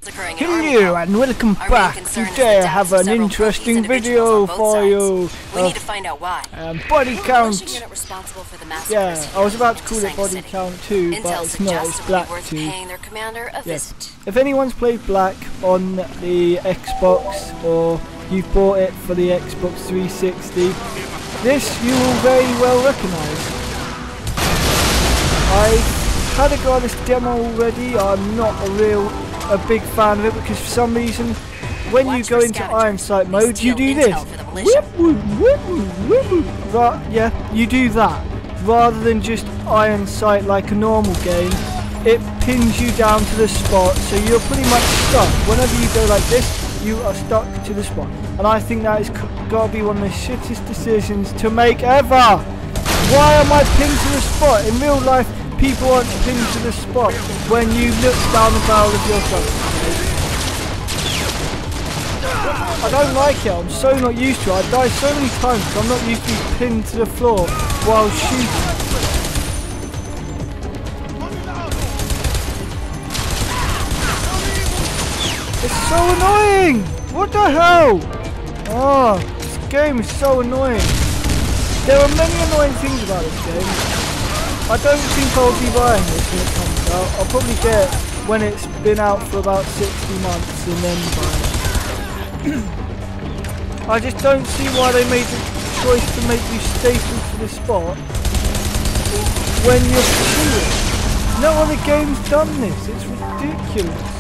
Hello and welcome back. Today I have an interesting video for you. We need to find out why. Body count. Yeah, I was about to call it body count 2, but it's not. It's black 2. Yes. If anyone's played black on the Xbox or you've bought it for the Xbox 360, this you will very well recognise. I've had a go at this demo already. I'm not a big fan of it because for some reason when you go into Iron Sight mode you do this. Yeah, you do that rather than just Iron Sight like a normal game. It pins you down to the spot, so you're pretty much stuck. Whenever you go like this, you are stuck to the spot, and I think that has got to be one of the shittest decisions to make ever. Why am I pinned to the spot? In real life people aren't pinned to the spot when you look down the barrel of your gun. I don't like it, I'm so not used to it. I die so many times because I'm not used to being pinned to the floor while shooting. It's so annoying! What the hell? Oh, this game is so annoying. There are many annoying things about this game. I don't think I'll be buying this when it comes out. I'll probably get it when it's been out for about 60 months and then buy it. I just don't see why they made the choice to make you staple to the spot when you're shooting. No other game's done this. It's ridiculous.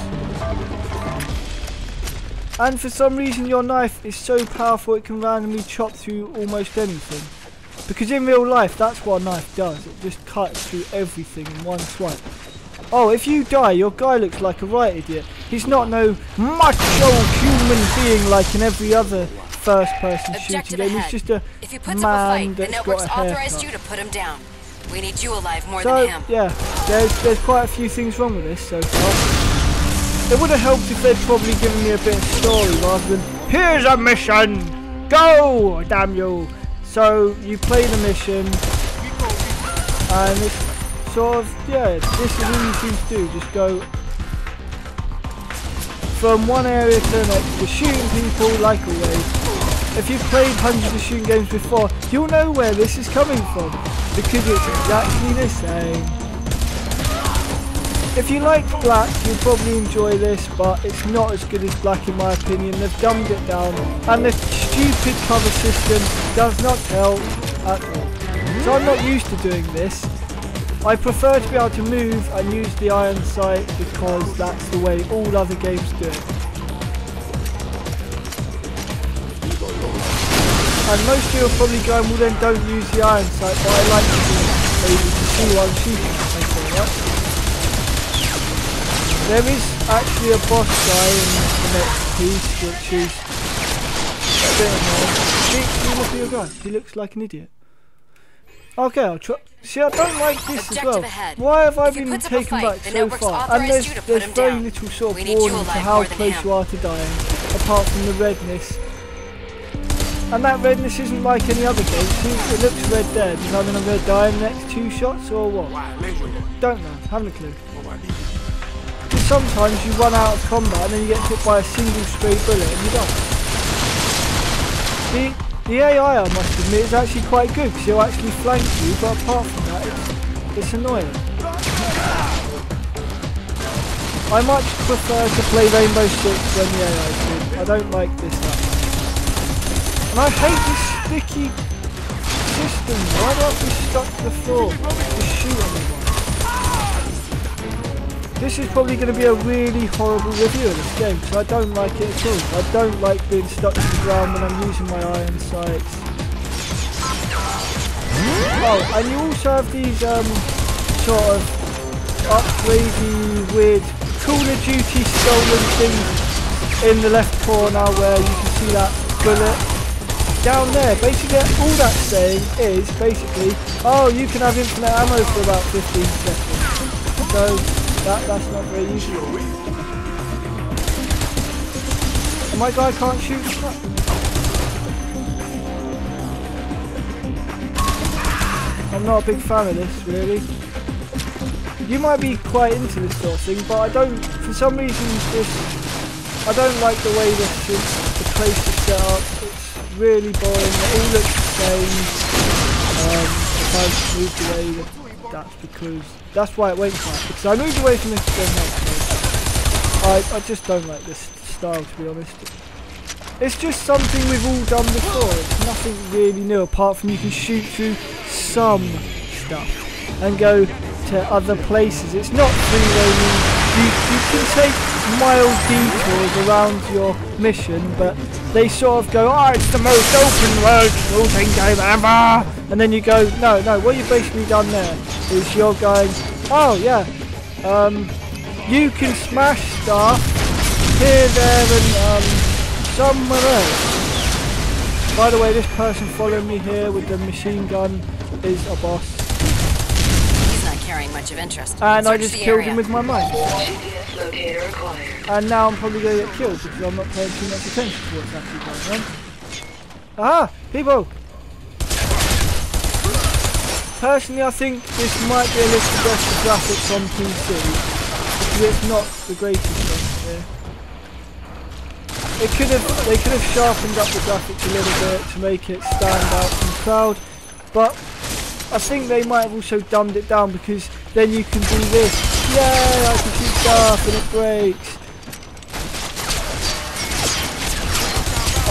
And for some reason your knife is so powerful it can randomly chop through almost anything. Because in real life, that's what a knife does. It just cuts through everything in one swipe. Oh, if you die, your guy looks like a right idiot. He's not no macho human being like in every other first-person shooting game. He's just a man that's got a haircut. You to put him down. We need you alive more than him. Yeah, there's quite a few things wrong with this so far. It would have helped if they'd probably given me a bit of story rather than here's a mission, go, damn you. So you play the mission, and it's sort of, yeah, this is all you seem to do, just go from one area to the next, just shooting people like always. If you've played hundreds of shooting games before, you'll know where this is coming from, because it's exactly the same. If you like black, you'll probably enjoy this, but it's not as good as black in my opinion. They've dumbed it down, and the stupid cover system does not help at all. So I'm not used to doing this. I prefer to be able to move and use the Iron Sight because that's the way all other games do it. And most of you are probably going, well then don't use the Iron Sight, but I like to be able to see what I'm shooting. Right? There is actually a boss guy in the next piece, which is a bit annoying. See, look at your guy. He looks like an idiot. Okay, I'll try. See, I don't like this as well. Why have I been taken back so far? And there's very little sort of warning for how close you are to dying, apart from the redness. And that redness isn't like any other game. See, it looks red there. Is I'm going to die in the next 2 shots or what? Don't know. Haven't a clue. Sometimes you run out of combat and then you get hit by a single stray bullet and you die. The AI, I must admit, is actually quite good because he'll actually flank you, but apart from that, it's annoying. I much prefer to play Rainbow Six when the AI is good. I don't like this that much. And I hate this sticky system. Why do I have to be stuck to the floor to shoot anyone? This is probably going to be a really horrible review of this game because I don't like it at all. I don't like being stuck to the ground when I'm using my Iron Sights. Oh, and you also have these sort of upgradey, weird Call of Duty stolen things in the left corner where you can see that bullet. Down there, basically all that's saying is basically, oh, you can have infinite ammo for about 15 seconds. So that's not very useful. And my guy can't shoot. I'm not a big fan of this, really. you might be quite into this sort of thing, but I don't, for some reason, I don't like the way the place is set up. It's really boring, it all looks the same. If I've moved away, that's why it went quiet, because I moved away from this game. I just don't like this style, to be honest. It's just something we've all done before. It's nothing really new, apart from you can shoot through some stuff and go to other places. It's not free roaming. You can take mild detours around your mission, but they sort of go, oh, it's the most open world shooting game ever, and then you go, no, what you've basically done there is you're going, oh yeah, you can smash stuff here, there and somewhere else. By the way, this person following me here with the machine gun is a boss. He's not carrying much of interest. And I just killed him with my mine. And now I'm probably going to get killed because I'm not paying too much attention to what's actually going on. Aha! People! Personally, I think this might be a little better graphics on PC. Because it's not the greatest thing here. They could have sharpened up the graphics a little bit to make it stand out from the crowd, but I think they might have also dumbed it down, because then you can do this. Yay, I can shoot stuff and it breaks.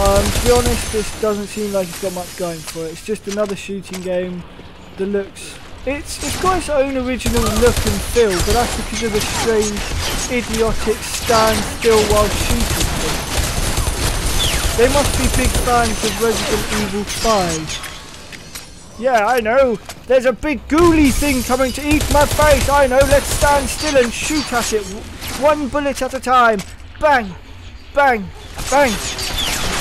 To be honest, this doesn't seem like it's got much going for it. It's just another shooting game that looks... It's got its own original look and feel, but that's because of the strange, idiotic stand still while shooting thing. They must be big fans of Resident Evil 5. Yeah, I know. There's a big ghoulie thing coming to eat my face. I know. Let's stand still and shoot at it. One bullet at a time. Bang. Bang. Bang.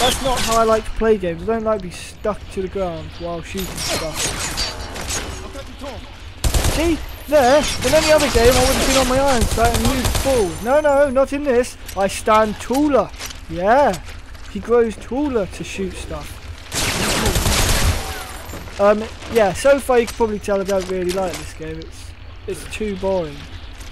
That's not how I like to play games. I don't like to be stuck to the ground while shooting stuff. See? There. In any other game I would have been on my iron sight and moved forward. No, not in this. I stand taller. Yeah. He grows taller to shoot stuff. Yeah, so far you can probably tell I don't really like this game. It's too boring.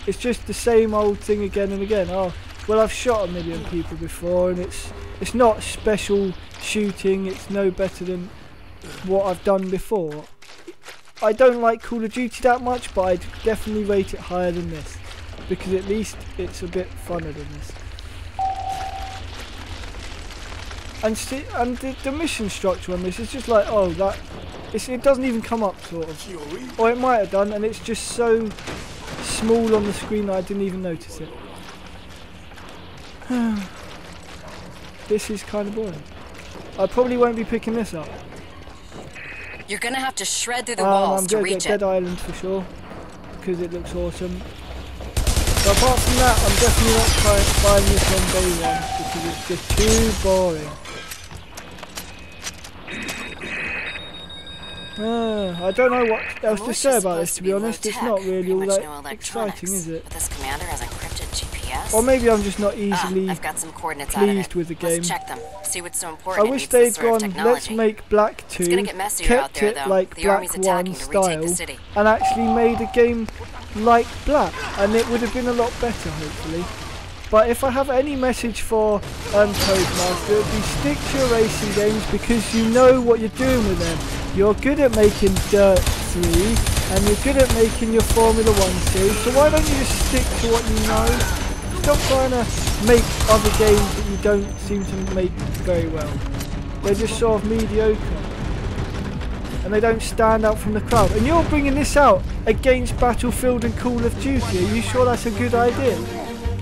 It's just the same old thing again and again. Oh, well, I've shot a million people before, and it's not special shooting. It's no better than what I've done before. I don't like Call of Duty that much, but I'd definitely rate it higher than this, because at least it's a bit funner than this. And the mission structure on this is just like, oh, it doesn't even come up, sort of. Or it might have done, and it's just so small on the screen that I didn't even notice it. This is kind of boring. I probably won't be picking this up. You're gonna have to shred through the walls to reach it. I'm going to get Dead Island for sure, because it looks awesome. But apart from that, I'm definitely not buying this on day one, because it's just too boring. I don't know what else to say about this, to be honest. It's not really all that exciting, is it? But this commander has encrypted GPS. Or maybe I'm just not easily I've got some coordinates pleased with the game. Let's check them. See what's so important. I wish they'd gone, let's make Black 2, kept it like Black 1 style, and actually made a game like Black, and it would have been a lot better, hopefully. But if I have any message for Codemaster, it would be stick to your racing games, because you know what you're doing with them. You're good at making Dirt 3, and you're good at making your Formula 1 series, so why don't you just stick to what you know? Stop trying to make other games that you don't seem to make very well. They're just sort of mediocre, and they don't stand out from the crowd. And you're bringing this out against Battlefield and Call of Duty. Are you sure that's a good idea?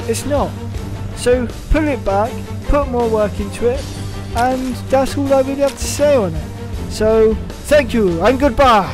It's not. So pull it back, put more work into it, and that's all I really have to say on it. So thank you and goodbye.